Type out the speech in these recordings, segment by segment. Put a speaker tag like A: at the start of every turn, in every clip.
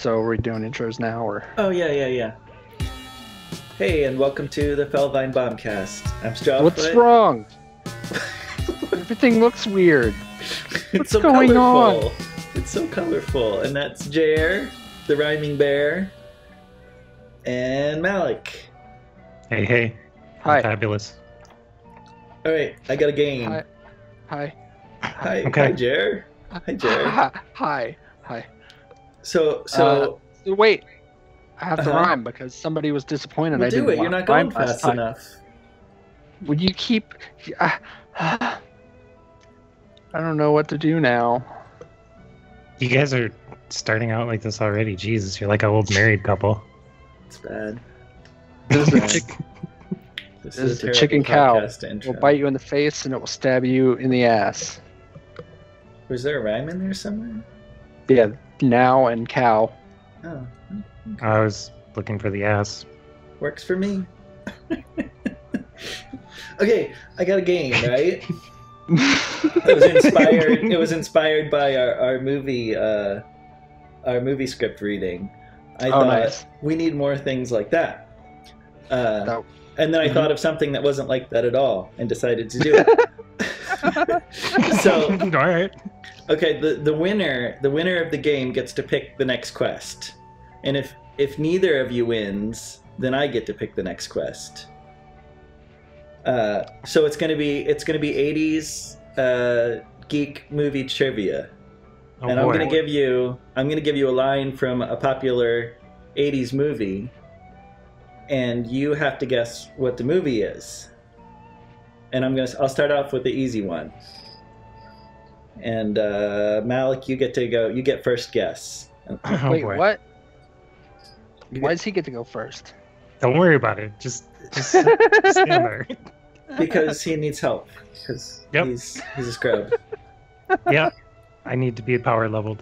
A: So are we doing intros now, or?
B: Oh, yeah. Hey, and welcome to the Felvine Bombcast. I'm Strawfoot.
A: What's wrong? Everything looks weird. What's
B: so
A: going
B: colorful.
A: on?
B: It's so colorful. And that's Jer, the rhyming bear, and Malek.
C: Hey.
A: Hi.
C: I'm fabulous.
B: All right, I got a game.
A: Hi.
B: Hi,
C: Okay.
B: Hi, Jer. Hi, Jer.
A: Hi.
B: So
A: Wait. I have to
B: Uh-huh.
A: rhyme because somebody was disappointed
B: well,
A: I
B: do
A: didn't
B: it. You're not
A: rhyme
B: going
A: last
B: fast
A: time.
B: enough.
A: Would you keep... I don't know what to do now.
C: You guys are starting out like this already. Jesus, you're like an old married couple.
B: It's bad.
A: This is a,
B: This
A: this
B: is
A: is
B: a
A: a
B: terrible
A: chicken cow.
B: podcast
A: It
B: intro.
A: will bite you in the face and it will stab you in the ass.
B: Was there a rhyme in there somewhere?
A: Yeah, now and cow.
B: Oh,
C: I was looking for the ass.
B: works for me. Okay, I got a game, right? It was inspired by our movie script reading. I thought
A: nice.
B: we need more things like that.
A: That-
B: And then I thought of something that wasn't like that at all, and decided to do it. So,
C: All right.
B: okay, the winner of the game gets to pick the next quest, and if neither of you wins, then I get to pick the next quest. So it's gonna be 80s geek movie trivia,
C: Oh,
B: and
C: boy.
B: I'm gonna give you a line from a popular 80s movie, and you have to guess what the movie is. And I'll start off with the easy one. And Malek, you get to go. You get first guess.
C: Oh,
A: Wait,
C: boy.
A: what?
B: You
A: Why
B: get-
A: does he get to go first?
C: Don't worry about it. Just stand there.
B: because he needs help. Because
C: Yep.
B: he's a scrub.
C: Yeah. I need to be power leveled.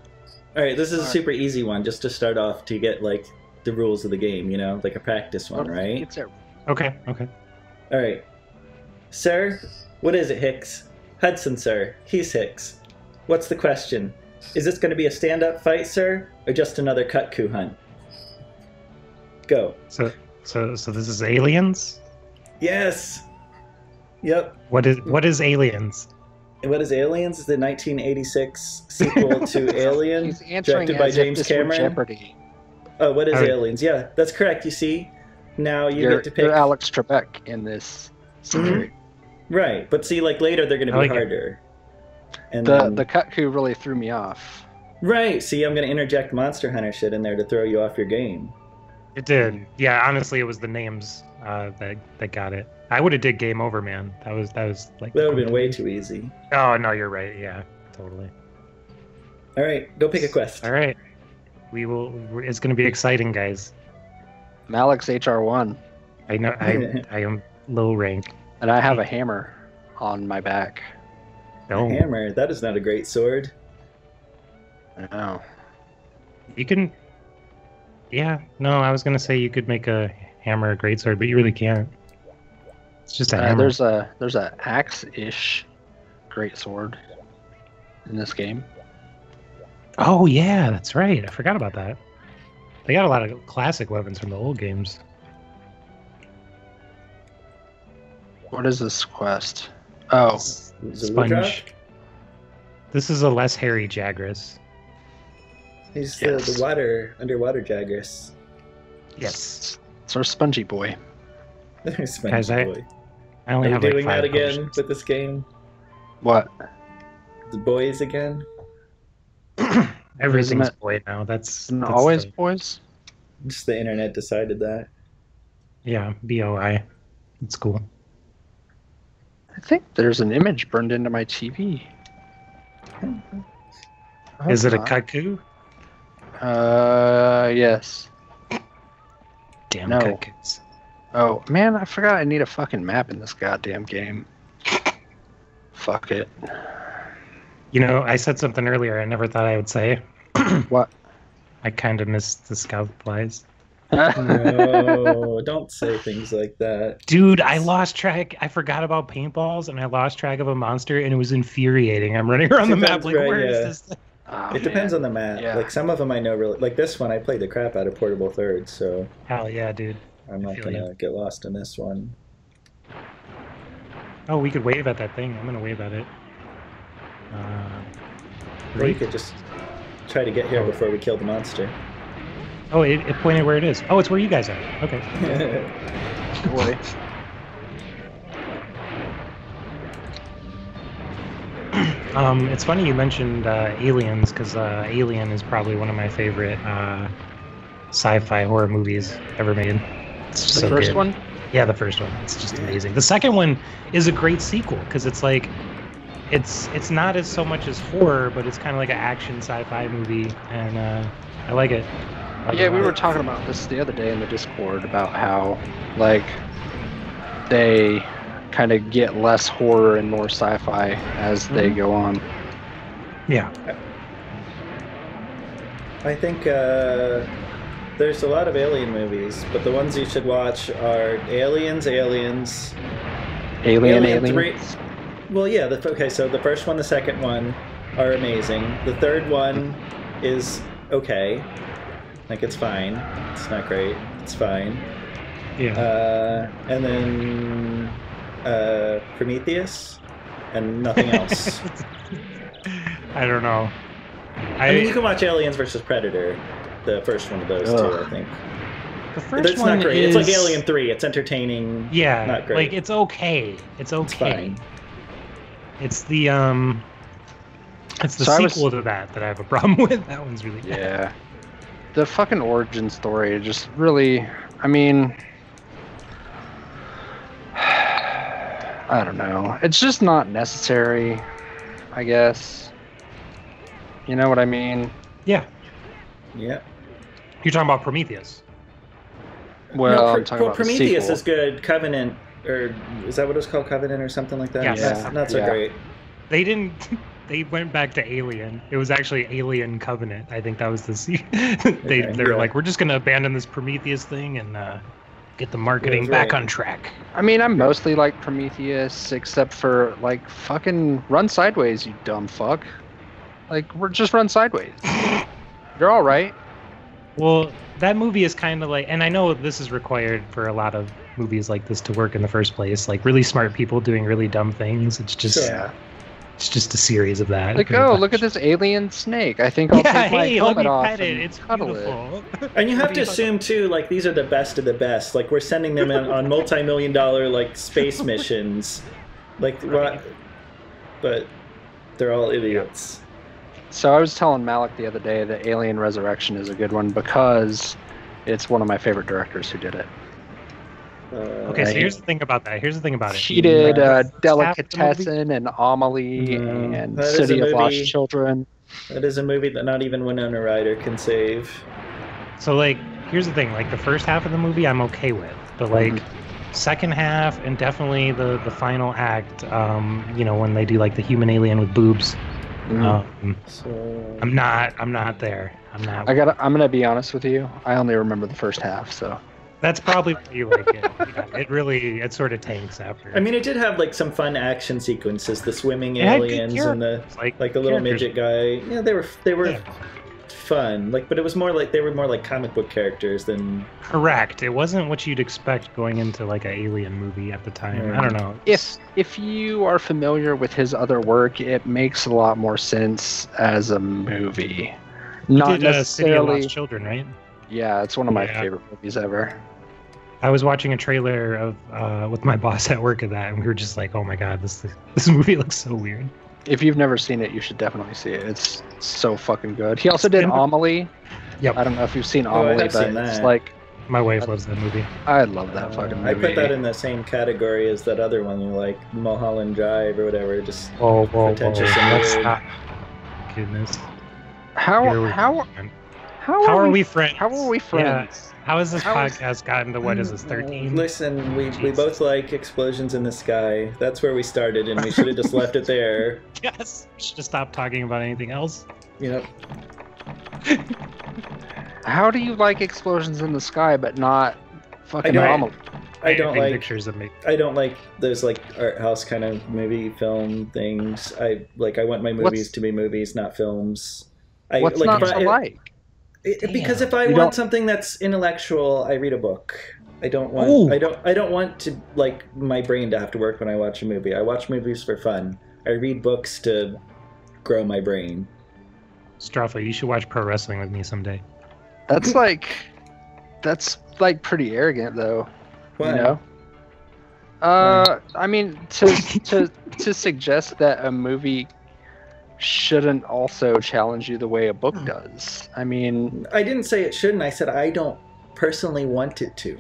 B: All right, this is a
A: Alright.
B: super easy one, just to start off to get like the rules of the game. You know, like a practice one, right?
A: It's there.
C: Okay.
B: All right, sir. What is it, Hicks? Hudson, sir. He's Hicks. What's the question? Is this going to be a stand-up fight, sir, or just another cut coup hunt? Go.
C: So this is Aliens?
B: Yes. Yep.
C: What is Aliens?
B: And what is Aliens? The 1986 sequel to Alien,
A: He's answering
B: directed by
A: as if
B: James
A: this were
B: Cameron.
A: Jeopardy.
B: Oh, what is
C: Alright.
B: Aliens? Yeah, that's correct. You see, now you
A: You're,
B: get to pick.
A: you're Alex Trebek in this scenario.
B: Right, but see, like later they're going to
C: I
B: be
C: like it.
B: harder. And
A: The
B: then,
A: the cut coup really threw me off.
B: right, see, I'm going to interject Monster Hunter shit in there to throw you off your game.
C: It did. Yeah, honestly, it was the names that got it. I would have did Game Over, man. That was like.
B: That would have been way too easy.
C: Oh no, you're right. Yeah, totally.
B: All right, go pick a quest.
C: All right, we will. It's going to be exciting, guys.
A: Malek's HR1,
C: I know. I am low rank.
A: and I have a hammer on my back.
C: No,
B: Hammer, that is not a great sword.
A: I know.
C: you can. Yeah, no, I was going to say you could make a hammer a greatsword, but you really can't. It's just a hammer.
A: There's a axe-ish great sword in this game.
C: Oh yeah, that's right. I forgot about that. They got a lot of classic weapons from the old games.
A: What is this quest? Oh,
B: Zuludrak?
C: Sponge. This is a less hairy Jagras.
B: He's
A: Yes.
B: the underwater Jagras.
C: Yes.
A: it's our spongy boy.
B: Spongy
C: Guys,
B: boy.
C: I
B: Are
C: only
B: we
C: have like
B: doing
C: 5
B: that again
C: potions.
B: with this game?
A: What?
B: The boys again?
C: Everything's
A: Isn't it-
C: boy now. That's
A: Always
C: the-
A: boys?
B: Just the internet decided that.
C: yeah, BOI. It's cool.
A: I think there's an image burned into my TV. I
C: Is
A: hope
C: it a
A: not.
C: cuckoo?
A: Yes.
C: Damn
A: No.
C: cuckoos.
A: Oh, man, I forgot I need a fucking map in this goddamn game. Fuck it.
C: You know, I said something earlier I never thought I would say.
A: What?
C: I kind of missed the scout flies.
B: No, don't say things like that.
C: Dude, I lost track. I forgot about paintballs and I lost track of a monster and it was infuriating. I'm running around the map
B: Sometimes,
C: like,
B: right,
C: where is
B: yeah.
C: this thing?
A: Oh,
B: It depends
A: man.
B: on the map.
A: Yeah.
B: Like some of them I know really. Like this one, I played the crap out of Portable Thirds, so
C: Hell yeah, dude.
B: I'm not
C: feel
B: gonna get lost in this one.
C: Oh, we could wave at that thing. I'm gonna wave at it.
B: Or you could just try to get here before we kill the monster.
C: Oh, it pointed where it is. Oh, it's where you guys are. Okay.
A: Boy.
C: It's funny you mentioned Aliens, because Alien is probably one of my favorite sci-fi horror movies ever made. It's
A: The
C: so
A: first
C: good.
A: one?
C: Yeah, the first one. It's just amazing. The second one is a great sequel because it's like, it's not as so much as horror, but it's kind of like an action sci-fi movie, and I like it.
A: Yeah, we were talking about this the other day in the Discord about how, like, they kind of get less horror and more sci-fi as they go on.
C: Yeah.
B: I think there's a lot of Alien movies, but the ones you should watch are Aliens,
A: Alien.
B: 3. Well, yeah. Okay, so the first one, the second one are amazing. The third one is okay. Like, it's fine. It's not great. It's fine.
C: Yeah.
B: And then Prometheus and nothing else.
C: I don't know.
B: I mean, you can watch Aliens versus Predator, the first one of those two, I think.
C: The first
B: It's
C: one
B: not great.
C: is...
B: It's like Alien 3. It's entertaining.
C: Yeah,
B: not great.
C: like it's okay. It's okay.
B: It's fine.
C: It's the
A: So
C: sequel to that I have a problem with. That one's really bad.
A: Yeah. The fucking origin story just really, I mean, I don't know. It's just not necessary, I guess. You know what I mean?
C: Yeah.
B: Yeah.
C: You're talking about Prometheus.
A: Well, I'm talking about the
B: Prometheus
A: sequel.
B: is good. Covenant, or is that what it was called? Covenant or something like that?
C: Yes.
A: Yeah.
B: Not so
A: Yeah.
B: great.
C: They didn't. They went back to Alien. It was actually Alien Covenant. I think that was the. They were like, we're just gonna abandon this Prometheus thing and get the marketing
B: That's
C: back
B: right.
C: on track.
A: I mean, I'm mostly like Prometheus, except for, like, fucking run sideways, you dumb fuck. Like, we're just run sideways. You're all right.
C: Well, that movie is kind of like, and I know this is required for a lot of movies like this to work in the first place. Like really smart people doing really dumb things. It's just,
B: Sure.
C: it's just a series of that.
A: Like, oh, look at this alien snake. I think I'll
C: Yeah,
A: take my
C: hey, let
A: helmet
C: me
A: off
C: pet it.
A: and
C: It's
A: cuddle it.
C: beautiful.
B: And you have to assume too, like these are the best of the best. Like we're sending them on multi-million-dollar like space missions, like what? But they're all idiots.
A: So I was telling Malek the other day that Alien Resurrection is a good one because it's one of my favorite directors who did it.
C: Okay, so here's the thing about that. Here's the thing about it.
A: He did
C: Half the movie-
A: Delicatessen and Amelie and
B: that is
A: City
B: a
A: of Lost
B: movie-
A: Children.
B: That is a movie that not even Winona Ryder can save.
C: So like, here's the thing. Like the first half of the movie, I'm okay with, but like second half and definitely the final act. You know, when they do like the human alien with boobs.
B: So
C: I'm not there. I'm not.
A: I'm gonna be honest with you. I only remember the first half, so
C: That's probably why you like it. Yeah, it sort of tanks after.
B: I mean, it did have like some fun action sequences, the swimming
C: It had good
B: aliens and the
C: characters,
B: like the little
C: characters.
B: midget guy. Yeah, they were
C: Yeah.
B: fun. Like, but it was more like they were more like comic book characters than.
C: Correct. It wasn't what you'd expect going into like an alien movie at the time.
B: Yeah.
C: I don't know.
A: if you are familiar with his other work, it makes a lot more sense as a movie. Not
C: He did, City of
A: necessarily.
C: Lost Children, right?
A: Yeah, it's one of my
C: Yeah.
A: favorite movies ever.
C: I was watching a trailer of with my boss at work of that, and we were just like, "Oh my god, this movie looks so weird."
A: If you've never seen it, you should definitely see it. It's so fucking good. He also did Amelie.
C: Yep.
A: I don't know if you've seen
B: Oh, I
A: Amelie,
B: have
A: but
B: seen
A: it's
B: that.
A: like
C: My wife loves that movie.
A: I love that fucking movie.
B: I put that in the same category as that other one, like Mulholland Drive or whatever. Just
C: Whoa.
B: Pretentious and
C: Let's
B: weird.
C: stop. Goodness.
A: How
C: Here we
A: how
C: go.
A: how
C: How
A: are
C: are we friends?
A: How are we friends?
C: How has this
A: How is-
C: podcast gotten to what is this 13?
B: Listen, we
C: Jesus.
B: both like explosions in the sky. That's where we started, and we should have just left it there.
C: Yes. We should have stopped talking about anything else.
B: You know,
A: How do you like explosions in the sky but not fucking
B: I don't-
A: Amelie?
B: I don't
C: think
B: like
C: pictures of me.
B: I don't like those like art house kind of movie film things. I want my movies
A: What's-
B: to be movies, not films.
A: What's not to like?
B: Because if I
A: You
B: want
A: don't-
B: something that's intellectual, I read a book. I don't want. I don't want to like my brain to have to work when I watch a movie. I watch movies for fun. I read books to grow my brain.
C: Strawfoot, you should watch pro wrestling with me someday.
A: That's like pretty arrogant though.
B: Why?
A: You know? I mean, to suggest that a movie shouldn't also challenge you the way a book does. I mean,
B: I didn't say it shouldn't. I said I don't personally want it to.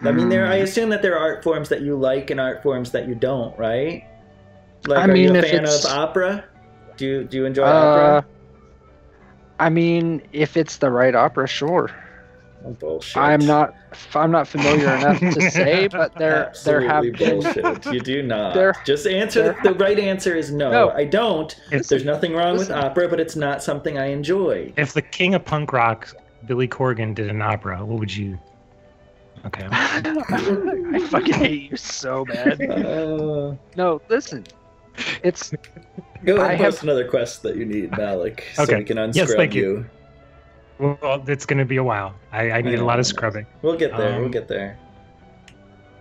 B: I mean, I assume that there are art forms that you like and art forms that you don't, right? Like,
A: I
B: are you
A: mean,
B: a
A: if
B: fan
A: it's-
B: of opera? Do you enjoy opera?
A: I mean, if it's the right opera, sure.
B: Oh, bullshit.
A: I'm not familiar enough to say, but there have
B: Absolutely
A: been.
B: bullshit. You do not.
A: There-
B: Just answer. The right answer is no.
A: No.
B: I don't. There's nothing wrong with
A: Listen.
B: opera, but it's not something I enjoy.
C: If the king of punk rock, Billy Corgan, did an opera, what would you? Okay.
A: I fucking hate you so bad. No, listen. It's
B: Go ahead
A: I
B: and
A: have-
B: post another quest that you need, Malek, so
C: Okay.
B: we can unscrub
C: Yes, thank
B: you.
C: Well, it's going to be a while. I need a lot of scrubbing.
B: We'll get there. We'll
C: Um,
B: get there.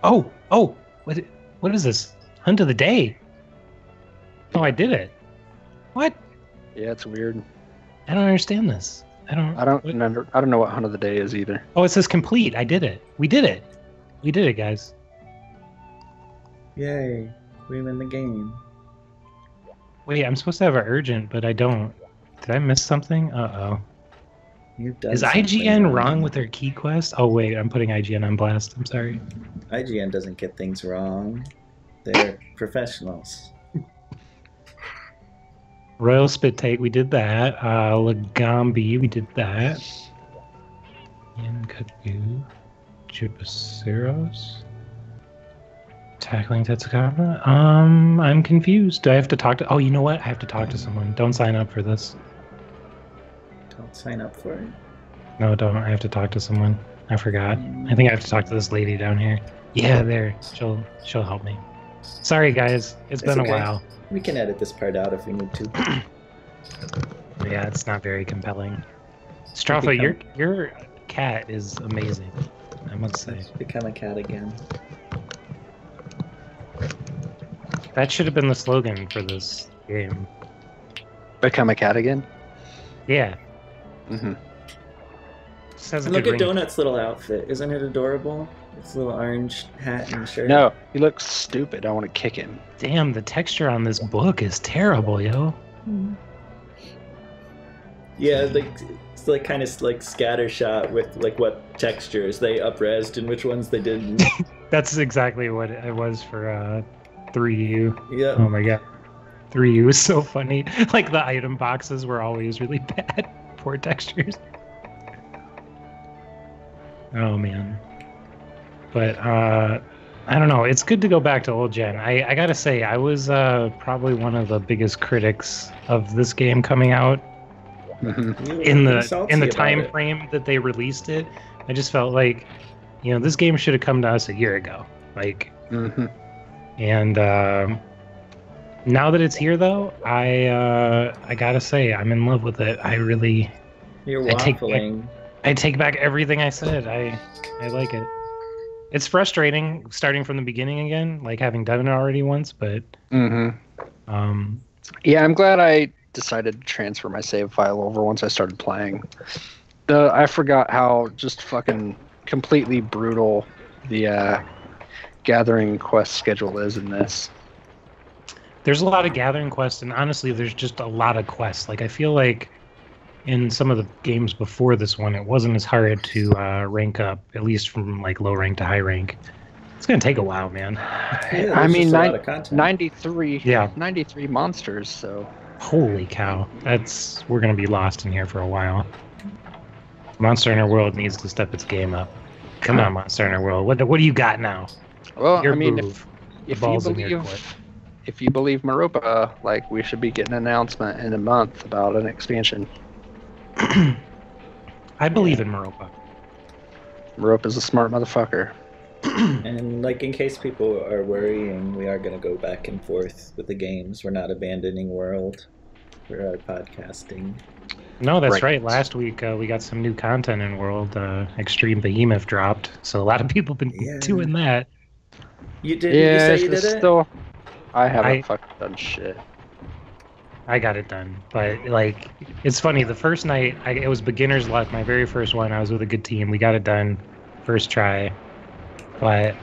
C: Oh, what is this? Hunt of the Day. Oh, I did it. What?
A: yeah, it's weird.
C: I don't understand this. I don't
A: know what Hunt of the Day is either.
C: Oh, it says complete. I did it. We did it. We did it, guys.
B: Yay. We win the game.
C: Wait, I'm supposed to have an urgent, but I don't. Did I miss something? Uh-oh.
B: You've done
C: Is
B: something
C: IGN wrong with their key quest? Oh, wait, I'm putting IGN on blast. I'm sorry.
B: IGN doesn't get things wrong. They're professionals.
C: Royal Spit Take, we did that. Lagambi, we did that. Yankatu, Jupiceros. Tackling Tetsukava. I'm confused. Do I have to talk to... Oh, you know what? I have to talk to someone. Don't sign up for this.
B: Don't sign up for it.
C: No, don't. I have to talk to someone. I forgot. I think I have to talk to this lady down here. Yeah, there. She'll help me. Sorry, guys. It's been
B: okay.
C: a while.
B: We can edit this part out if we need to.
C: Yeah, it's not very compelling. Strawfoot, your cat is amazing, I must say.
B: Become a cat again.
C: That should have been the slogan for this game.
A: Become a cat again.
C: Yeah.
A: Mm-hmm.
C: Says
B: Look at Donut's little outfit. Isn't it adorable? Its little orange hat and shirt.
A: No, he looks stupid. I want to kick him.
C: Damn, the texture on this book is terrible, yo.
B: Yeah, it's like kind of like scattershot with like what textures they up-resed and which ones they didn't.
C: That's exactly what it was for 3U.
B: Yeah.
C: Oh my god. 3U is so funny. Like the item boxes were always really bad. Poor textures. Oh man. But I don't know. It's good to go back to old gen. I gotta say, I was probably one of the biggest critics of this game coming out
A: Mm-hmm.
C: in the
B: Salty
C: in the
B: about
C: time
B: it.
C: frame that they released it. I just felt like, you know, this game should have come to us a year ago. Like,
A: Mm-hmm.
C: and now that it's here, though, I gotta say, I'm in love with it. I really,
B: You're
C: I take
B: waffling.
C: I take back everything I said. I like it. It's frustrating starting from the beginning again, like having done it already once, but
A: Mm-hmm. Yeah, I'm glad I decided to transfer my save file over once I started playing. I forgot how just fucking completely brutal the gathering quest schedule is in this.
C: there's a lot of gathering quests, and honestly, there's just a lot of quests. Like, I feel like in some of the games before this one, it wasn't as hard to rank up, at least from like low rank to high rank. It's gonna take a while, man.
B: Yeah,
A: I
B: there's
A: mean,
B: just a lot of content.
A: 93,
C: Yeah.
A: 93 monsters, so...
C: Holy cow. We're gonna be lost in here for a while. Monster Hunter World needs to step its game up. Come on, Monster Hunter World. What do you got now?
A: Well,
C: Your
A: I mean,
C: move.
A: if
C: The
A: you
C: ball's in your court.
A: believe... If you believe Maropa, like, we should be getting an announcement in a month about an expansion.
C: I believe in Maropa.
A: Maropa's a smart motherfucker.
B: And like in case people are worrying, we are going to go back and forth with the games. We're not abandoning World. for our podcasting.
C: No, that's right. Last week we got some new content in World. Extreme Behemoth dropped, so a lot of people been doing that.
B: You did? You say you did it?
A: Still, I haven't fucking done shit.
C: I got it done, but like, it's funny. The first night, it was beginner's luck. My very first one, I was with a good team. We got it done, first try. But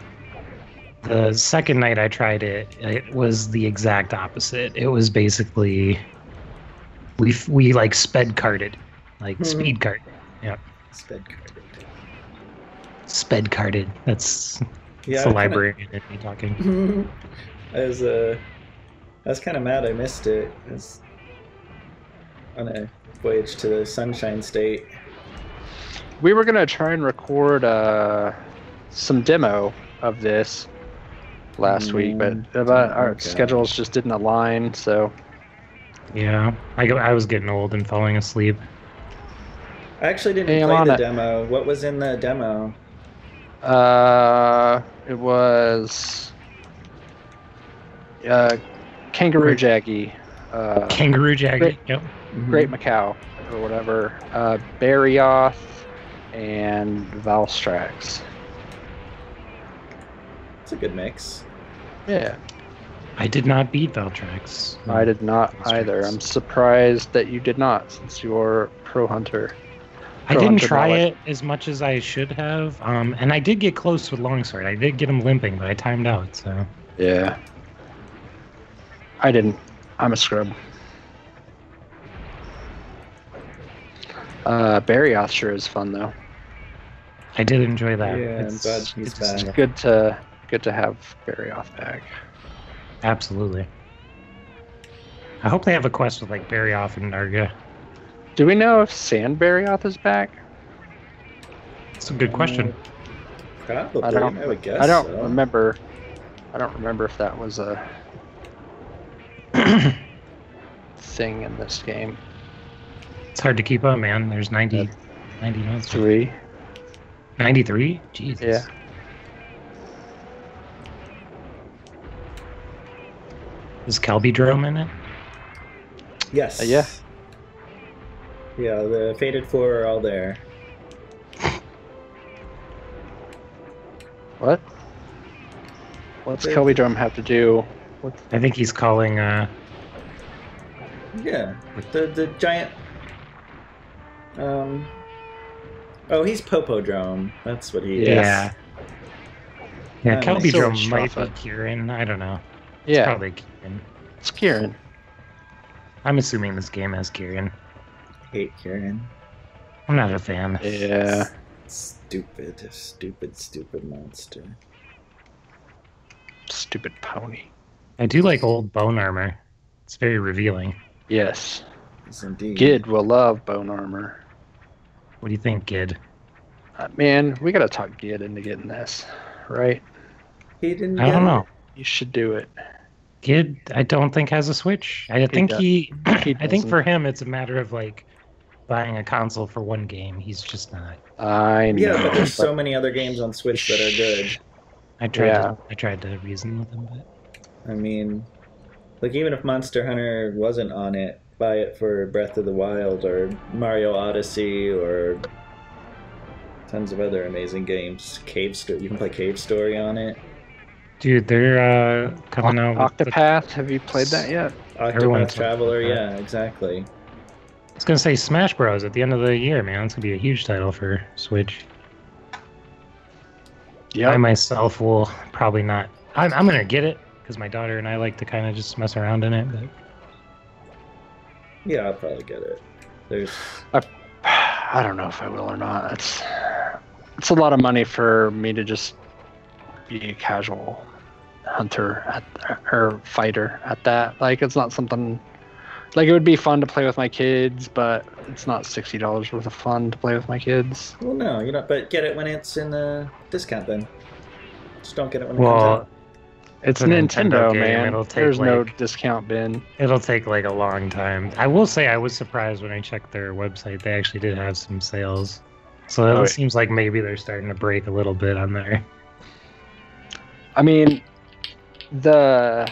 C: the second night I tried it, it was the exact opposite. It was basically we like sped carted, like speed cart. Yep. Sped carted. That's the librarian in me talking.
B: I was kind of mad I missed it. I was on a voyage to the Sunshine State.
A: We were gonna try and record some demo of this last week, but our schedules just didn't align. So
C: yeah, I was getting old and falling asleep.
B: I actually didn't play the demo. What was in the demo?
A: It was Kangaroo Jaggy.
C: Kangaroo Jaggy, yep.
A: Great Macau, or whatever. Barioth and Valstrax.
B: It's a good mix.
A: Yeah.
C: I did not beat Valtrax.
A: I did not either. I'm surprised that you did not, since you're Pro Hunter.
C: I didn't try it as much as I should have, and I did get close with Longsword. I did get him limping, but I timed out, so...
A: Yeah. I didn't. I'm a scrub. Barioth sure is fun, though.
C: I did enjoy that.
B: Yeah, I'm glad he's back.
A: It's good to have Barioth back.
C: Absolutely. I hope they have a quest with like Barioth and Narga.
A: Do we know if Sand Barioth is back?
C: That's a good question.
B: Probably. I would guess.
A: I don't remember. I don't remember if that was a thing in this game.
C: It's hard to keep up, man. There's 90 months.
A: 3.
C: 93? Jesus.
A: Yeah.
C: Is Kelbydrome in it?
B: Yes.
A: Yeah.
B: Yeah, the Fated Four are all there.
A: What? What's Kelbydrome have to do with...
C: I think he's calling,
B: Yeah. The giant... Oh, he's Popodrome. That's what he is.
C: Yeah. Yeah, Kelbydrome
A: Still
C: might be
A: Strawfoot.
C: Kieran. I don't know.
A: Yeah.
C: It's probably Kieran.
A: It's Kieran.
C: I'm assuming this game has Kieran.
B: I hate Kieran.
C: I'm not a fan.
A: Yeah.
B: Stupid monster.
A: Stupid pony.
C: I do like old bone armor. It's very revealing.
A: Yes.
B: Yes, indeed.
A: Gid will love bone armor.
C: What do you think, Gid?
A: Man, we gotta talk Gid into getting this, right?
B: He didn't.
C: I don't know.
A: You should do it.
C: Gid, I don't think has a Switch. I think
A: He
C: I think
A: doesn't.
C: for him it's a matter of like buying a console for one game. He's just not.
A: I know.
B: Yeah, but there's so many other games on Switch that are good.
C: I tried to reason with him, but
B: I mean, like even if Monster Hunter wasn't on it, buy it for Breath of the Wild or Mario Odyssey or tons of other amazing games. Cave Story, you can play Cave Story on it.
C: dude, they're coming out with
A: Octopath, have you played that yet?
B: Octopath Traveler, yeah, exactly.
C: I was gonna say Smash Bros. At the end of the year, man. It's gonna be a huge title for Switch.
A: Yeah.
C: I myself will probably not. I'm gonna get it because my daughter and I like to kind of just mess around in it. But
B: Yeah, I'll probably get it. There's
A: I don't know if I will or not. It's a lot of money for me to just be a casual hunter or fighter at that. Like, it's not something. Like, it would be fun to play with my kids, but it's not $60 worth of fun to play with my kids.
B: well, no, you know, but get it when it's in the discount then. Just don't get it when it comes
C: well,
B: out.
A: It's
C: a
A: Nintendo,
C: Nintendo game.
A: man.
C: It'll take,
A: There's no
C: like-
A: discount bin.
C: it'll take like a long time. I will say I was surprised when I checked their website. They actually did have some sales, so it
A: Oh, yeah.
C: seems like maybe they're starting to break a little bit on there.
A: I mean, the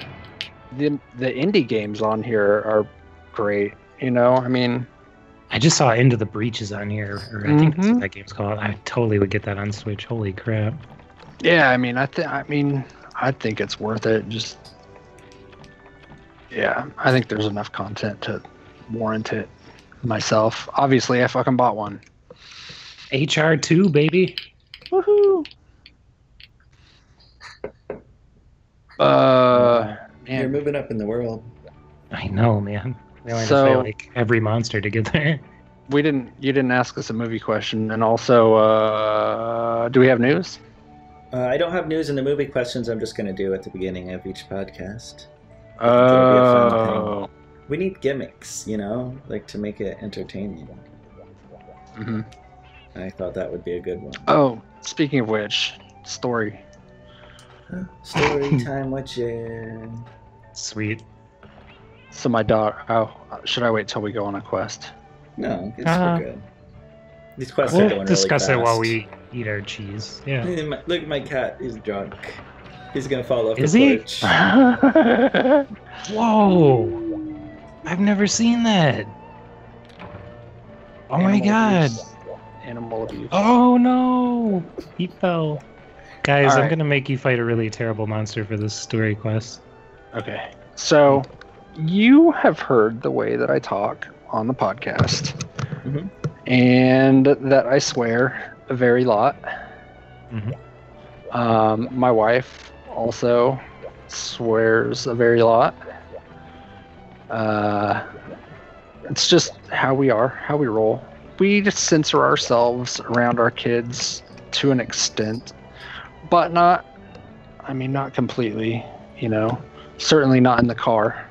A: indie games on here are great. You know, I mean,
C: I just saw Into the Breaches on here, or I think that's what that game's called. I totally would get that on Switch. Holy crap!
A: yeah, I mean, I think it's worth it. Just, yeah, I think there's enough content to warrant it myself. Obviously, I fucking bought one.
C: HR2, baby.
A: Woohoo!
B: You're
A: Man,
B: moving up in the world.
C: I know, man. We only have to
A: So-
C: fight like every monster to get there.
A: you didn't ask us a movie question, and also, do we have news?
B: I don't have news in the movie questions. I'm just going to do at the beginning of each podcast. That'll be a fun
A: Oh.
B: We need gimmicks, you know, like to make it entertaining.
A: hmm
B: I thought that would be a good one.
A: Oh, speaking of which, story.
B: Story time with Jen.
C: Sweet.
A: So my daughter. Oh, should I wait till we go on a quest?
B: No, it's
C: Uh,
B: we're good. These quests are
C: We'll
B: going
C: discuss
B: really
C: it while
B: fast.
C: we eat our cheese. Yeah.
B: Look at my cat. He's drunk. He's gonna fall off
C: Is
B: the
C: he?
B: porch.
C: Whoa! I've never seen that. Oh my
A: Animal
C: god.
A: abuse. Animal abuse.
C: Oh no! He fell. Guys,
A: All
C: I'm
A: right.
C: gonna make you fight a really terrible monster for this story quest.
A: Okay. So, you have heard the way that I talk on the podcast,
B: Mhm.
A: and that I swear a very lot.
C: Mhm.
A: My wife also swears a very lot. It's just how we are, how we roll. We just censor ourselves around our kids to an extent, but not completely, you know. Certainly not in the car.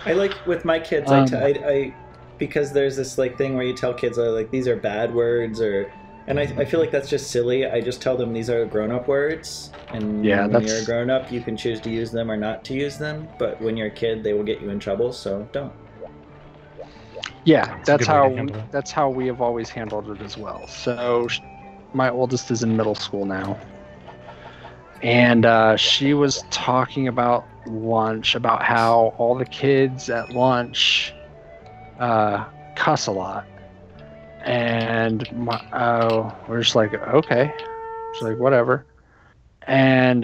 B: I like with my kids. I because there's this like thing where you tell kids like these are bad words and I feel like that's just silly. I just tell them these are grown-up words, and
A: Yeah,
B: when
A: that's-
B: you're a grown-up, you can choose to use them or not to use them. But when you're a kid, they will get you in trouble, so don't.
A: Yeah,
C: It's a good way to handle it.
A: that's how we have always handled it as well. So, my oldest is in middle school now, and she was talking about lunch, about how all the kids at lunch cuss a lot, and we're just like, okay, she's like, whatever, and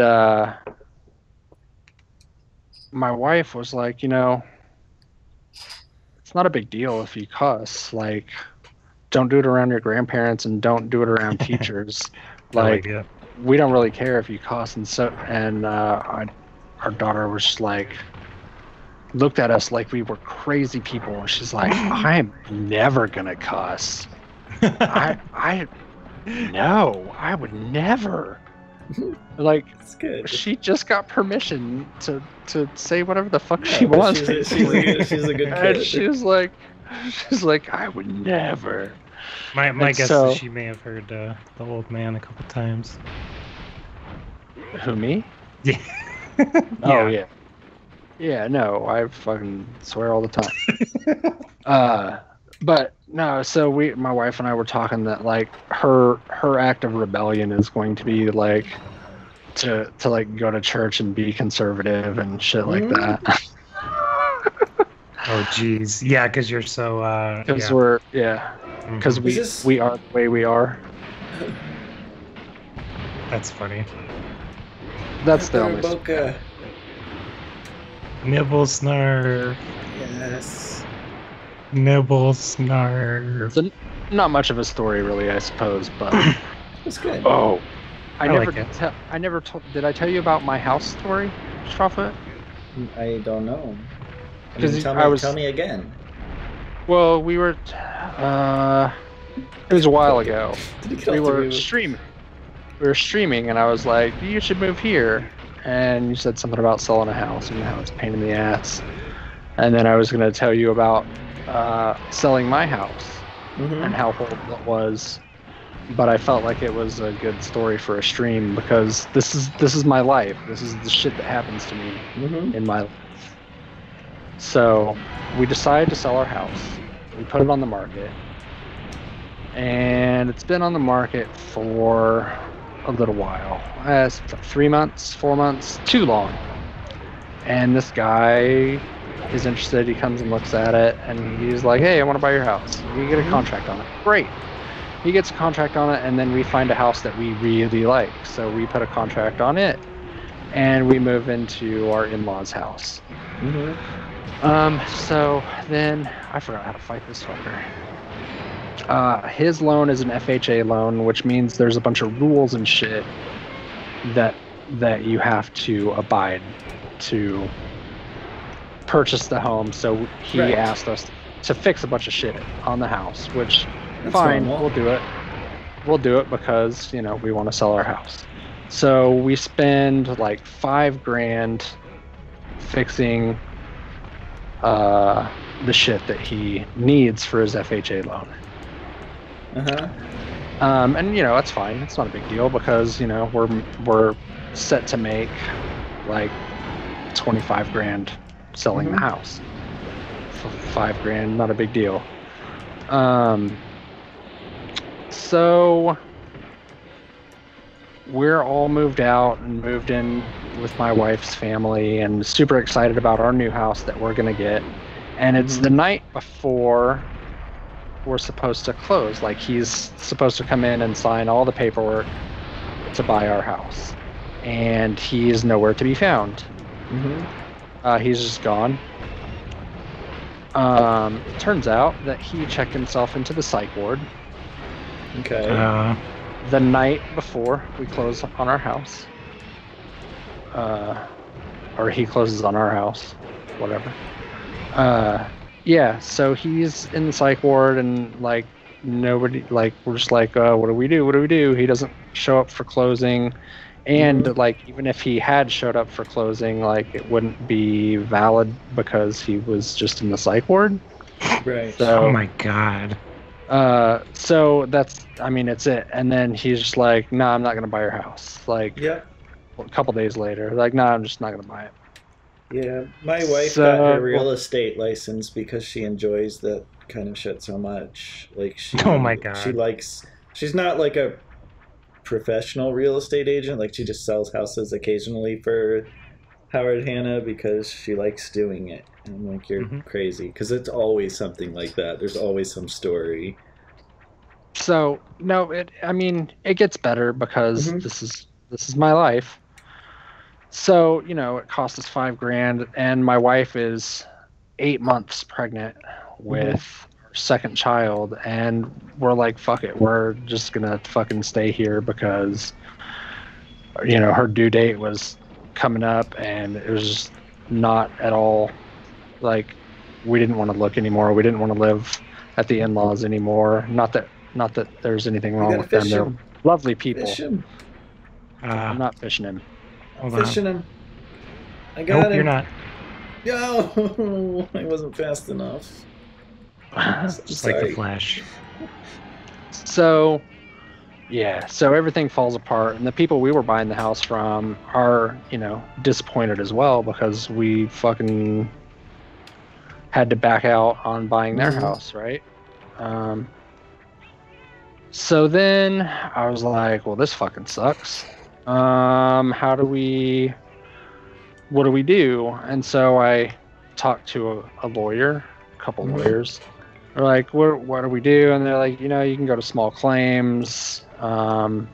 A: my wife was like, you know, it's not a big deal if you cuss. Like, don't do it around your grandparents and don't do it around teachers. Like,
C: yeah.
A: we don't really care if you cuss. And our daughter was just like, looked at us like we were crazy people. And she's like, I'm never gonna cuss. I would never. Like,
B: It's good.
A: she just got permission to say whatever the fuck
B: Yeah,
A: she
B: but
A: wants.
B: she's a good
A: And
B: kid.
A: she's like, I would never.
C: My
A: And
C: guess
A: so-
C: is she may have heard the old man a couple times.
A: Who, me?
C: Yeah.
A: Oh yeah. Yeah, no, I fucking swear all the time. But no, so my wife and I were talking that like her act of rebellion is going to be like to like go to church and be conservative and shit like that.
C: Oh jeez. Yeah, because you're so
A: Because
C: Mhm.
A: we are the way we are.
C: That's funny.
A: That's the only.
B: Boca.
C: Nibble snarf.
B: Yes.
C: Nibble snarf.
A: So not much of a story, really, I suppose. But
B: It's good.
A: oh, I
C: I
A: never
C: like it.
A: I never told. Did I tell you about my house story, Strawfoot?
B: I don't know. I
A: 'Cause
B: mean,
A: I was-
B: tell me again.
A: Well, we were. It was a while ago. We were
B: Did
A: streaming. We were streaming, and I was like, "You should move here." And you said something about selling a house and how it's a pain in the ass. And then I was going to tell you about selling my house and how horrible it was. But I felt like it was a good story for a stream because this is my life. This is the shit that happens to me in my life. So we decided to sell our house. We put it on the market. And it's been on the market for a little while. 3 months, 4 months, too long. And this guy is interested. He comes and looks at it, and he's like, "Hey, I want to buy your house. You get a contract on it." Great. He gets a contract on it, and then we find a house that we really like. So we put a contract on it, and we move into our in-laws' house. So then I forgot how to fight this fucker. His loan is an FHA loan, which means there's a bunch of rules and shit that you have to abide to purchase the home. So he asked us to fix a bunch of shit on the house, which that's fine, we'll do it. We'll do it because, you know, we want to sell our house. So we spend like $5,000 fixing the shit that he needs for his FHA loan. And you know, that's fine. It's not a big deal because, you know, we're set to make like $25,000 selling the house. $5,000, not a big deal. So we're all moved out and moved in with my wife's family and super excited about our new house that we're gonna get. And it's the night before we're supposed to close. Like, he's supposed to come in and sign all the paperwork to buy our house, and he is nowhere to be found. He's just gone. Turns out that he checked himself into the psych ward. The night before we close on our house. Or he closes on our house. Whatever. Yeah, so he's in the psych ward, and like nobody, like we're just like, what do we do? What do we do? He doesn't show up for closing, and like even if he had showed up for closing, like it wouldn't be valid because he was just in the psych ward.
B: Right.
A: So,
C: oh my god.
A: So that's, I mean, it's it. And then he's just like, nah, I'm not gonna buy your house. Like, a couple days later, like, nah, I'm just not gonna buy it.
B: Yeah, my wife got her real estate license because she enjoys that kind of shit so much. Like,
C: oh my god,
B: she's not like a professional real estate agent. Like, she just sells houses occasionally for Howard Hanna because she likes doing it. And I'm like, you're crazy, because it's always something like that. There's always some story.
A: So no, I mean, it gets better because this is my life. So, you know, it cost us $5,000, and my wife is 8 months pregnant with her second child, and we're like, fuck it, we're just gonna fucking stay here because, you know, her due date was coming up, and it was just not at all, like, we didn't want to look anymore. We didn't want to live at the in-laws anymore. Not that there's anything wrong with them. They're lovely people.
B: Fish him.
A: I'm not fishing him.
B: Fishing him. I got him.
C: You're not.
B: No, I wasn't fast enough.
C: Just like the Flash.
A: So, yeah. So everything falls apart, and the people we were buying the house from are, you know, disappointed as well because we fucking had to back out on buying their house, right? So then I was like, well, this fucking sucks. What do we do? And so I talked to a lawyer, a couple lawyers. They're like, what do we do? And they're like, you know, you can go to small claims, to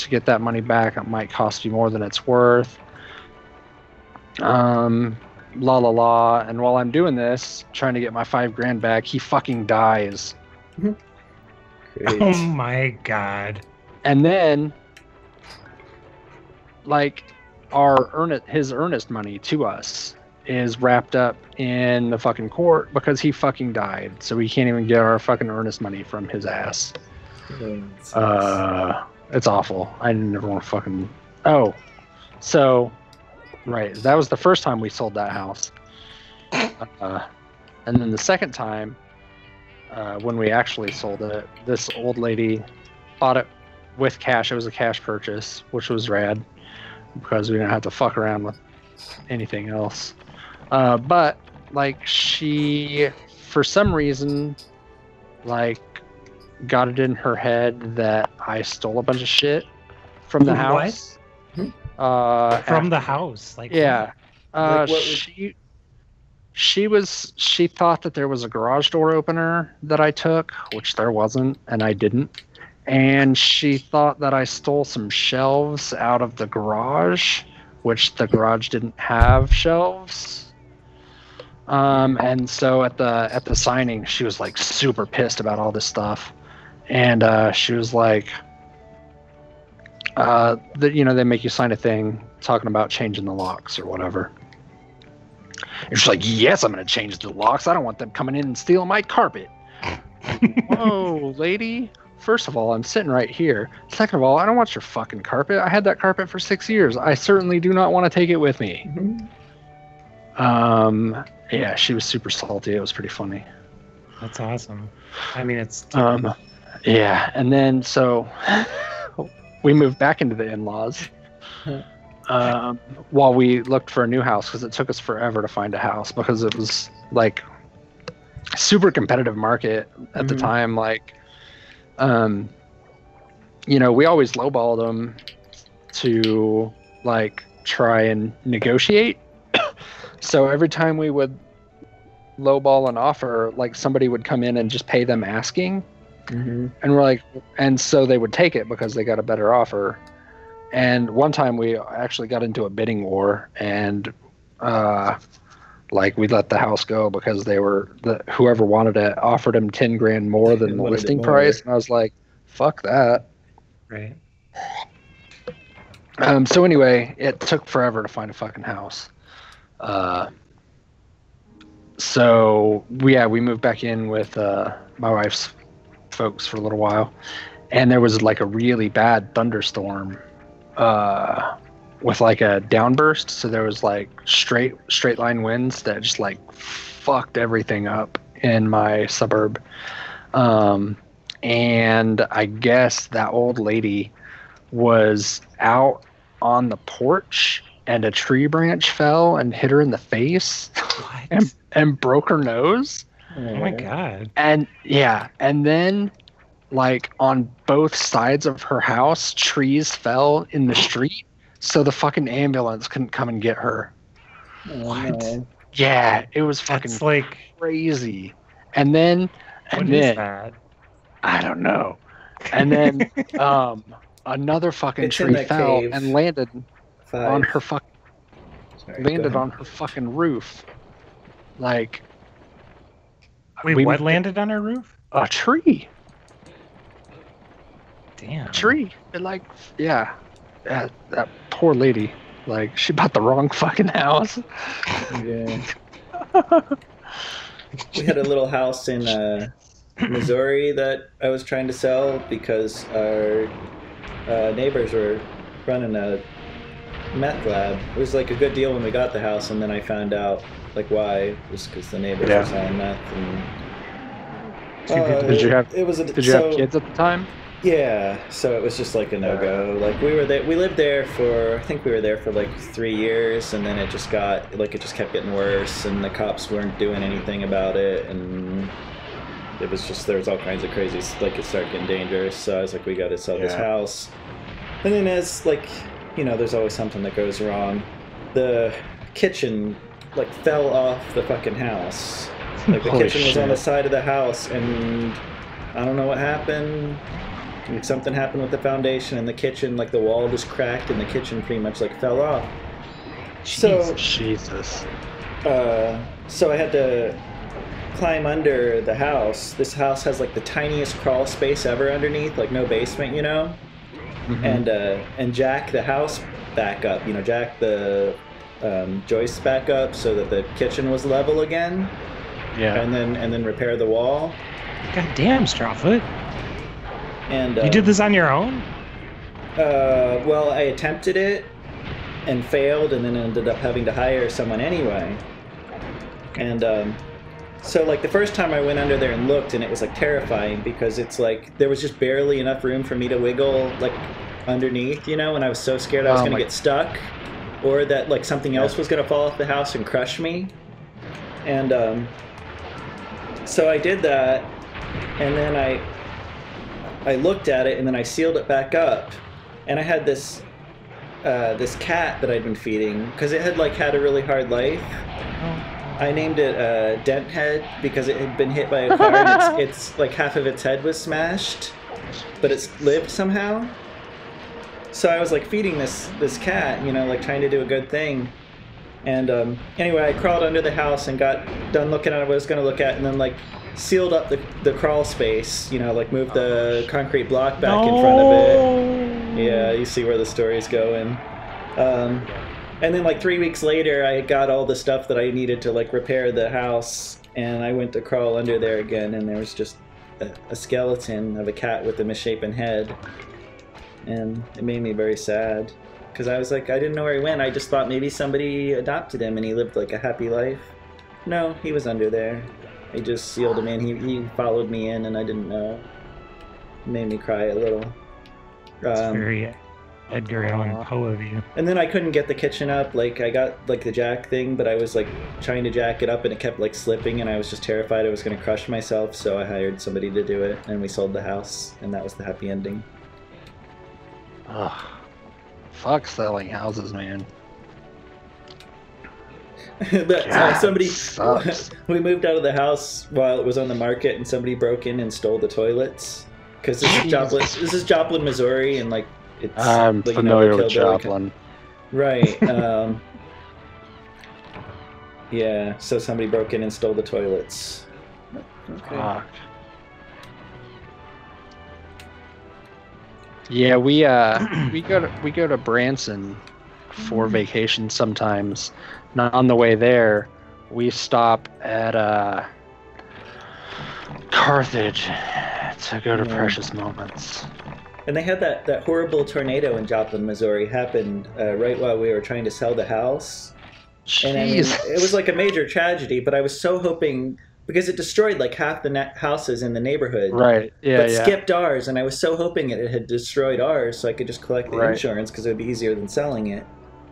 A: get that money back. It might cost you more than it's worth. La la la. And while I'm doing this, trying to get my $5,000 back, he fucking dies.
C: Oh my god.
A: And then, like, his earnest money to us is wrapped up in the fucking court because he fucking died. So we can't even get our fucking earnest money from his ass. It's awful. I never want to fucking... Oh. So, right. That was the first time we sold that house. And then the second time, when we actually sold it, this old lady bought it with cash. It was a cash purchase, which was rad because we didn't have to fuck around with anything else. But like, she, for some reason, like, got it in her head that I stole a bunch of shit from the house.
C: From the house, like,
A: yeah.
B: Like,
A: she thought that there was a garage door opener that I took, which there wasn't, and I didn't. And she thought that I stole some shelves out of the garage, which the garage didn't have shelves. And so at the signing, she was like super pissed about all this stuff, and she was like, they make you sign a thing talking about changing the locks or whatever. And she's like, yes, I'm going to change the locks. I don't want them coming in and stealing my carpet. Whoa, lady. First of all, I'm sitting right here. Second of all, I don't want your fucking carpet. I had that carpet for 6 years. I certainly do not want to take it with me.
B: Mm-hmm.
A: Yeah, she was super salty. It was pretty funny.
C: That's awesome. I mean, it's...
A: Yeah, and then so we moved back into the in-laws while we looked for a new house, because it took us forever to find a house because it was like super competitive market at the time. Like, we always lowballed them to like try and negotiate. So every time we would lowball an offer, like somebody would come in and just pay them asking. And we're like, and so they would take it because they got a better offer. And one time we actually got into a bidding war, and like we let the house go because whoever wanted it offered them 10 grand more than the listing price. And I was like, fuck that.
C: Right.
A: So anyway, it took forever to find a fucking house. So we moved back in with my wife's folks for a little while, and there was like a really bad thunderstorm with like a downburst. So there was like straight line winds that just like fucked everything up in my suburb. And I guess that old lady was out on the porch, and a tree branch fell and hit her in the face and broke her nose.
C: Oh my God.
A: And yeah, and then like on both sides of her house, trees fell in the street, so the fucking ambulance couldn't come and get her.
C: What?
B: No.
A: Yeah, it was fucking
C: like
A: crazy. And then
C: what is that?
A: I don't know. And then another fucking tree fell and landed on her on her fucking roof. Like,
C: wait, what landed on her roof?
A: A tree.
C: Damn.
A: A tree. And like, yeah, that poor lady. Like, she bought the wrong fucking house.
B: Yeah. We had a little house in Missouri that I was trying to sell because our neighbors were running a meth lab. It was like a good deal when we got the house, and then I found out like why. It was because the neighbors were selling meth. And
A: did you have kids at the time?
B: Yeah, so it was just like a no-go. Like we lived there for, I think we were there for like 3 years, and then it just kept getting worse, and the cops weren't doing anything about it, and it was just, there was all kinds of crazy, like it started getting dangerous. So I was like, we got to sell this house. And then as like, there's always something that goes wrong. The kitchen like fell off the fucking house. Like the kitchen was on the side of the house, and I don't know what happened. Like, something happened with the foundation, and the kitchen, like the wall just cracked, and the kitchen pretty much like fell off.
A: Jesus.
B: So I had to climb under the house. This house has like the tiniest crawl space ever underneath, like no basement, and jack the house back up, jack the joists back up so that the kitchen was level again.
A: Yeah.
B: And then repair the wall.
C: God damn, Strawfoot.
B: And
C: you did this on your own?
B: Well, I attempted it and failed, and then ended up having to hire someone anyway. And so like the first time I went under there and looked, and it was like terrifying because it's like there was just barely enough room for me to wiggle like underneath, and I was so scared I was going to get stuck, or that like something else was going to fall off the house and crush me. And so I did that, and then I looked at it, and then I sealed it back up, and I had this this cat that I'd been feeding because it had like had a really hard life. I named it Dent Head because it had been hit by a car and it's like half of its head was smashed, but it's lived somehow. So I was like feeding this cat, you know, like trying to do a good thing. And anyway, I crawled under the house and got done looking at what I was going to look at, and then like sealed up the crawl space, you know, like moved the concrete block back in front of it. Yeah, you see where the story's going. And then like 3 weeks later, I got all the stuff that I needed to like repair the house, and I went to crawl under there again, and there was just a skeleton of a cat with a misshapen head. And it made me very sad. Because I was like, I didn't know where he went. I just thought maybe somebody adopted him and he lived like a happy life. No, he was under there. They just sealed him in. He followed me in and I didn't know. It made me cry a little.
C: It's very Edgar Allan Poe of you.
B: And then I couldn't get the kitchen up. Like, I got like the jack thing, but I was like trying to jack it up and it kept like slipping and I was just terrified I was going to crush myself. So I hired somebody to do it and we sold the house and that was the happy ending.
A: Ugh. Fuck selling houses, man.
B: Somebody
A: sucks.
B: We moved out of the house while it was on the market and somebody broke in and stole the toilets. Because this is Joplin, Missouri, and like it's
A: I'm
B: like,
A: familiar with Joplin.
B: Right. Yeah, so somebody broke in and stole the toilets. Okay.
A: Fuck. Yeah, we go to Branson for vacation sometimes. Not on the way there, we stop at Carthage to go to Precious Moments.
B: And they had that horrible tornado in Joplin, Missouri happened right while we were trying to sell the house.
A: Jeez.
B: And I mean, it was like a major tragedy, but I was so hoping, because it destroyed like half the houses in the neighborhood.
A: Right, yeah,
B: but skipped ours, and I was so hoping it had destroyed ours so I could just collect the insurance because it would be easier than selling it.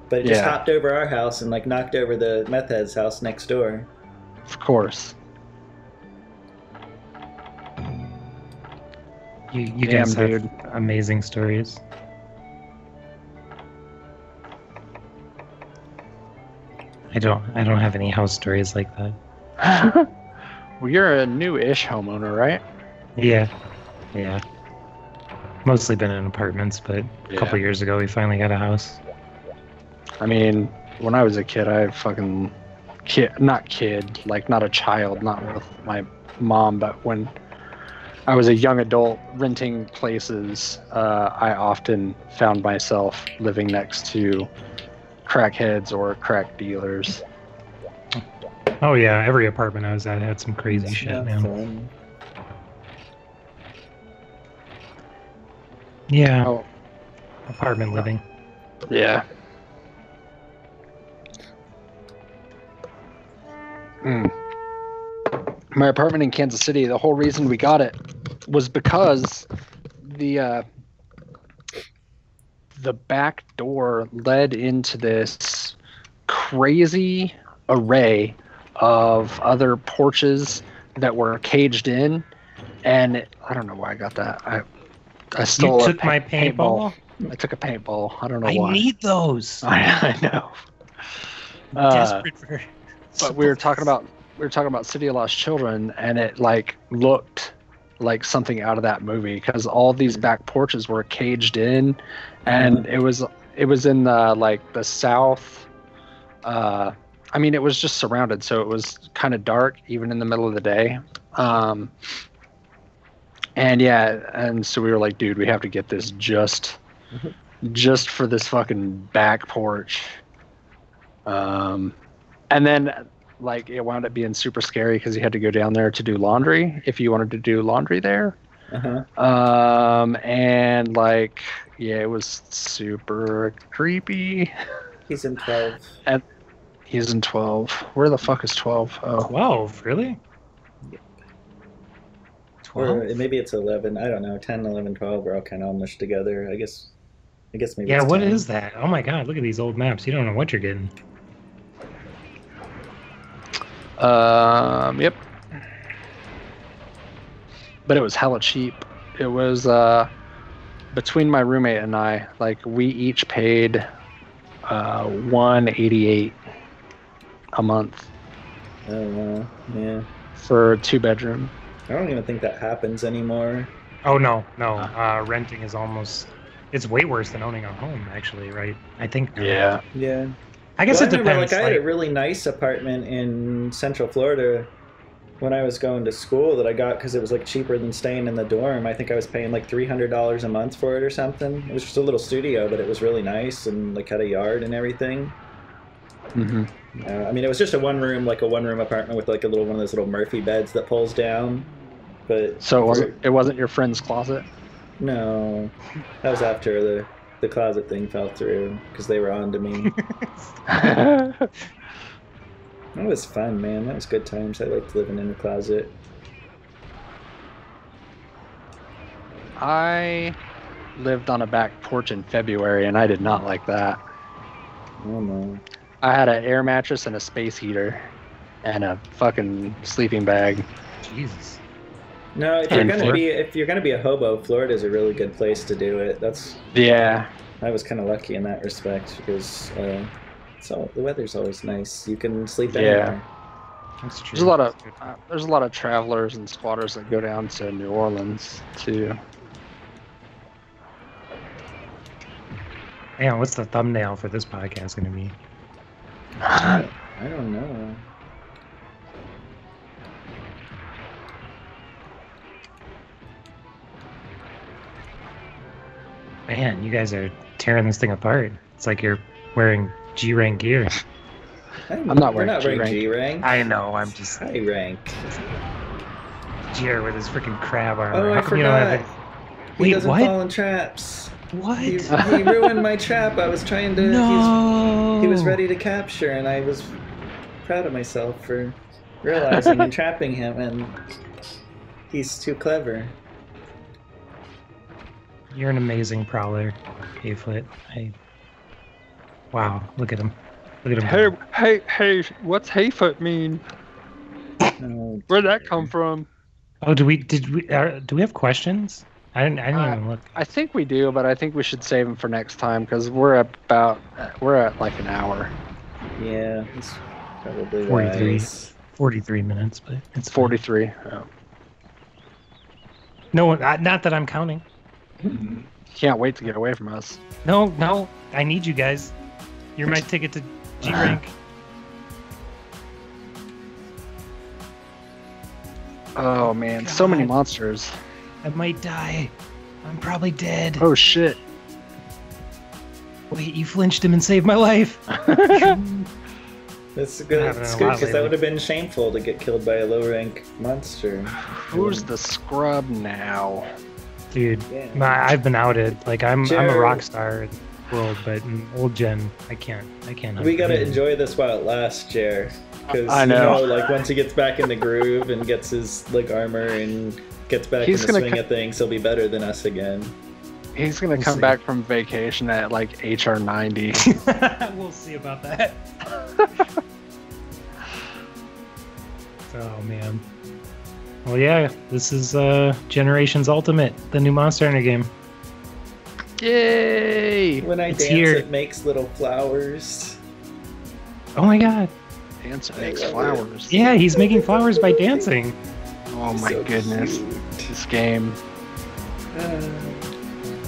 B: But it just hopped over our house and like knocked over the meth head's house next door.
A: Of course.
C: You guys have amazing stories. I don't have any house stories like that.
A: Well, you're a new-ish homeowner, right?
C: Yeah. Mostly been in apartments, but a couple years ago we finally got a house.
A: I mean, when I was a kid, not a child, not with my mom, but when I was a young adult renting places, I often found myself living next to crackheads or crack dealers.
C: Oh yeah, every apartment I was at had some crazy shit, man.
B: Fun.
C: Yeah.
A: Oh.
C: Apartment living.
A: Yeah. My apartment in Kansas City, the whole reason we got it was because the back door led into this crazy array of other porches that were caged in, and I don't know why I got that. I stole
C: You took my paintball?
A: I took a paintball. I don't know
C: I
A: why.
C: need those.
A: I know.
C: Desperate for.
A: But we were talking about City of Lost Children, and it like looked like something out of that movie because all these back porches were caged in, and it was in the like the south. I mean, it was just surrounded, so it was kind of dark even in the middle of the day. And so we were like, dude, we have to get this just for this fucking back porch. And then, like, it wound up being super scary because you had to go down there to do laundry if you wanted to do laundry there. And, like, yeah, it was super creepy.
B: He's in 12.
A: And he's in 12. Where the fuck is 12? Oh.
C: 12, really? 12?
B: Or maybe it's 11. I don't know. 10, 11, 12 are all kind of all mushed together. I guess maybe
C: Yeah,
B: it's
C: what
B: 10.
C: is that? Oh my god, look at these old maps. You don't know what you're getting.
A: Yep. But it was hella cheap. It was between my roommate and I, like, we each paid $188 a month.
B: Oh wow, yeah.
A: For a 2-bedroom.
B: I don't even think that happens anymore.
C: Oh no. Renting is it's way worse than owning a home, actually, right? I think.
A: Yeah.
B: Yeah.
C: I guess
B: Well,
C: it
B: I remember,
C: depends.
B: I had a really nice apartment in Central Florida when I was going to school that I got because it was like cheaper than staying in the dorm. I think I was paying like $300 a month for it or something. It was just a little studio, but it was really nice and like had a yard and everything.
A: Mm-hmm.
B: I mean, it was just a one room apartment with like one of those little Murphy beds that pulls down. But
A: So it wasn't your friend's closet?
B: No, that was after the closet thing fell through because they were on to me. That was fun, man. That was good times. I liked living in the closet.
A: I lived on a back porch in February, and I did not like that.
B: Oh no.
A: I had an air mattress and a space heater and a fucking sleeping bag.
C: Jesus.
B: No, if you're gonna be a hobo, Florida's a really good place to do it.
A: Yeah.
B: I was kind of lucky in that respect because the weather's always nice. You can sleep anywhere.
C: That's true.
A: There's a lot of travelers and squatters that go down to New Orleans too.
C: Man, what's the thumbnail for this podcast going to be?
B: I don't know.
C: Man, you guys are tearing this thing apart. It's like you're wearing G-rank gear.
A: I'm not wearing
B: G-rank.
C: I know, I'm just
B: high rank.
C: Jer with his freaking crab armor.
B: Oh, I forgot. He doesn't
C: what?
B: fall in traps.
C: What?
B: He ruined my trap. I was trying to.
C: No.
B: He was ready to capture, and I was proud of myself for realizing and trapping him, and he's too clever.
C: You're an amazing prowler, Hayfoot. Wow, look at him. Look at him.
A: Hey, what's Hayfoot mean?
B: Oh,
A: Where'd that come from?
C: Oh, do we have questions? I didn't even look.
A: I think we do, but I think we should save them for next time because we're at like an hour.
B: Yeah, it's probably
C: 43.
B: wise.
C: 43 minutes, but it's
A: 43. Oh.
C: No, not that I'm counting.
A: Can't wait to get away from us.
C: No, I need you guys. You're my ticket to G-rank.
A: Oh man, so many monsters.
C: I might die. I'm probably dead.
A: Oh shit.
C: Wait, you flinched him and saved my life.
B: It's good because that would have been shameful to get killed by a low rank monster.
A: Who's the scrub now?
C: Dude,
B: Yeah.
C: I've been outed. Like I'm a rock star in the world, but in old gen, I can't.
B: We gotta enjoy this while it lasts, Jer. Because
A: I know.
B: like once he gets back in the groove and gets his like armor and gets back in the swing of things, he'll be better than us again.
A: He's gonna come back from vacation at like HR 90.
C: We'll see about that. Oh man. Well, yeah, this is Generations Ultimate, the new Monster Hunter game.
A: Yay!
B: When I dance,
C: here.
B: it makes little flowers.
C: Oh my god.
A: Dancer makes flowers.
C: Yeah, he's making flowers by dancing.
A: Oh my
B: So
A: goodness.
B: cute.
A: This game.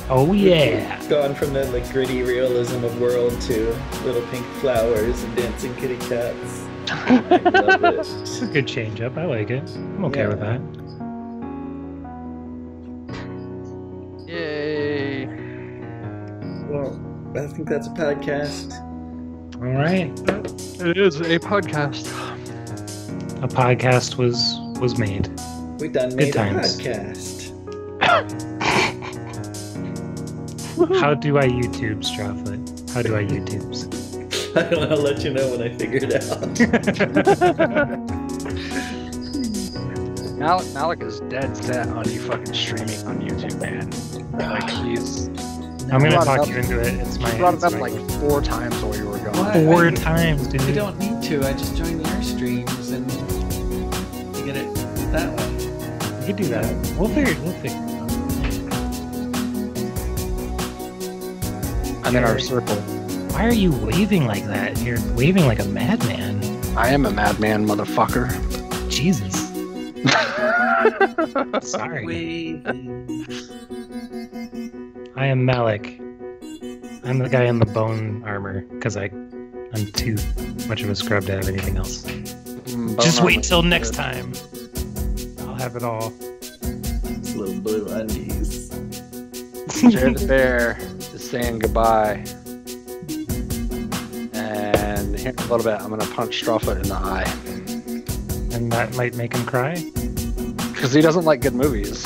C: Oh yeah.
B: Gone from the like gritty realism of world to little pink flowers and dancing kitty cats. I love it.
C: It's a good change up. I like it. I'm okay with that.
A: Yay!
B: Well, I think that's a podcast.
C: All right.
A: It is a podcast.
C: A podcast was made.
B: We done made a
C: times.
B: podcast.
C: How do I YouTube, Strawfoot? How do I YouTubes?
B: I'll let you know when I figure it out.
A: Malek is dead set on you fucking streaming on YouTube, man. Like he's.
C: I'm gonna
A: brought it
C: talk
A: up-
C: you into it. It's my.
A: He brought it
C: it's
A: up
C: my
A: like
C: goal.
A: 4 times while you were gone.
D: What?
C: 4 times, dude.
D: I don't need to. I just join your streams and you get it that way.
C: You could do that. We'll figure it.
A: I'm in our circle.
C: Why are you waving like that? You're waving like a madman.
A: I am a madman, motherfucker.
C: Jesus. Sorry.
D: Waving.
C: I am Malek. I'm the guy in the bone armor because I'm too much of a scrub to have anything else. Just wait till next time. I'll have it all.
D: These little blue undies.
A: Jared the Bear is saying goodbye. And here in a little bit, I'm going to punch Strawfoot in the eye.
C: And that might make him cry.
A: Because he doesn't like good movies.